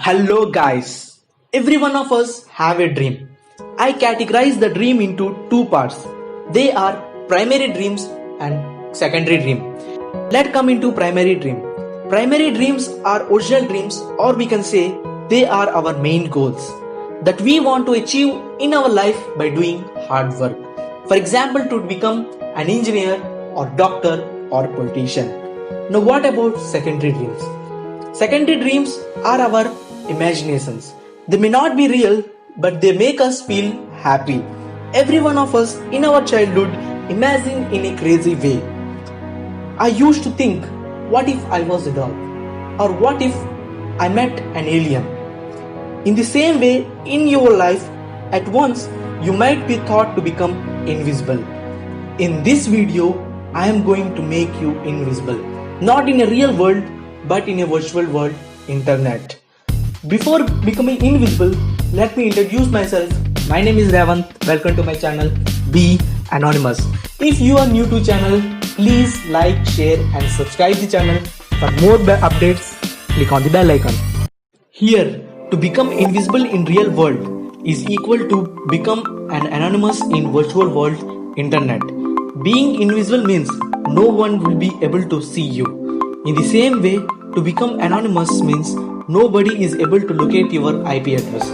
Hello guys. Every one of us have a dream. I categorize the dream into two parts. They are primary dreams and secondary dream. Let's come into primary dream. Primary dreams are original dreams, or we can say they are our main goals that we want to achieve in our life by doing hard work. For example, to become an engineer or doctor or politician. Now what about secondary dreams? Secondary dreams are our imaginations. They may not be real, but they make us feel happy. Every one of us in our childhood imagine in a crazy way. I used to think, what if I was a dog? Or what if I met an alien? In the same way, in your life, at once you might be thought to become invisible. In this video, I am going to make you invisible. Not in a real world, but in a virtual world, internet. Before becoming invisible, let me introduce myself. My name is Ravant. Welcome to my channel, Be Anonymous. If you are new to channel, please like, share and subscribe the channel. For more updates, click on the bell icon. Here, to become invisible in real world is equal to become an anonymous in virtual world, internet. Being invisible means no one will be able to see you. In the same way, to become anonymous means nobody is able to locate your IP address.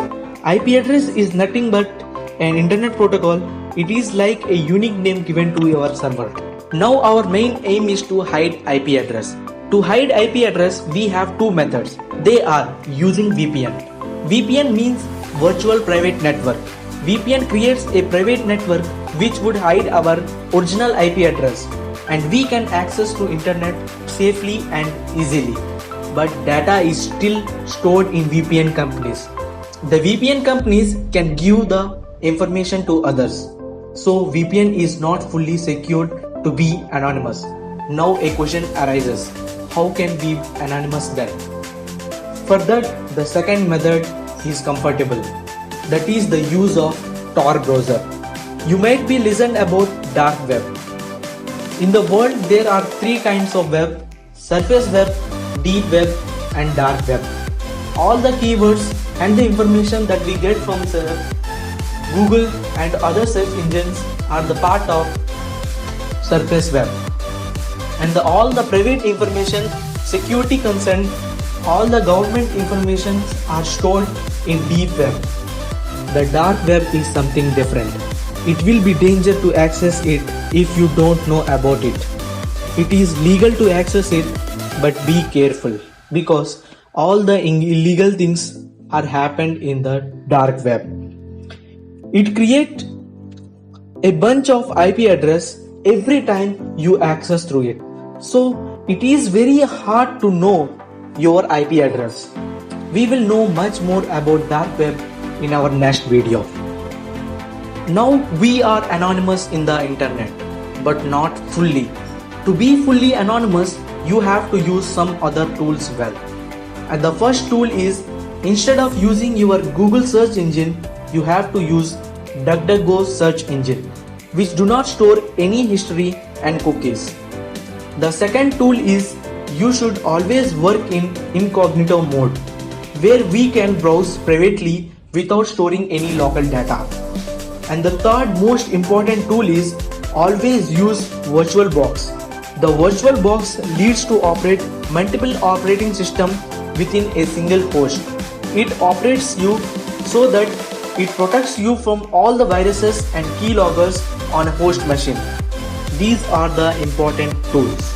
IP address is nothing but an internet protocol. It is like a unique name given to your server. Now our main aim is to hide IP address. To hide IP address, we have two methods. They are using VPN. VPN means virtual private network. VPN creates a private network which would hide our original IP address, and we can access to internet safely and easily. But data is still stored in VPN companies. The VPN companies can give the information to others. So VPN is not fully secured to be anonymous. Now a question arises. How can we be anonymous then? For that, the second method is comfortable. That is the use of Tor browser. You might be listened about dark web. In the world, there are three kinds of web: surface web, deep web and dark web. All the keywords and the information that we get from Google and other search engines are the part of surface web. And all the private information, security concern, all the government information are stored in deep web. The dark web is something different. It will be dangerous to access it if you don't know about it. It is legal to access it, but be careful because all the illegal things are happened in the dark web. It creates a bunch of IP address every time you access through it. So it is very hard to know your IP address. We will know much more about dark web in our next video. Now we are anonymous in the internet, but not fully. To be fully anonymous, you have to use some other tools well. And the first tool is, instead of using your Google search engine, you have to use DuckDuckGo search engine, which do not store any history and cookies. The second tool is, you should always work in incognito mode, where we can browse privately without storing any local data. And the third most important tool is, always use VirtualBox. The VirtualBox leads to operate multiple operating systems within a single host. It operates you so that it protects you from all the viruses and keyloggers on a host machine. These are the important tools.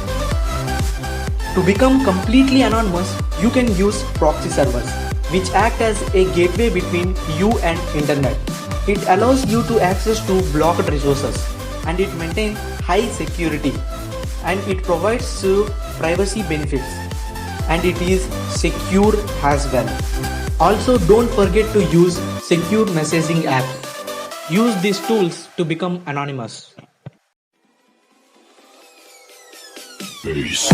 To become completely anonymous, you can use proxy servers, which act as a gateway between you and internet. It allows you to access to blocked resources, and it maintains high security, and it provides you privacy benefits, and it is secure as well. Also, don't forget to use secure messaging apps. Use these tools to become anonymous. Peace.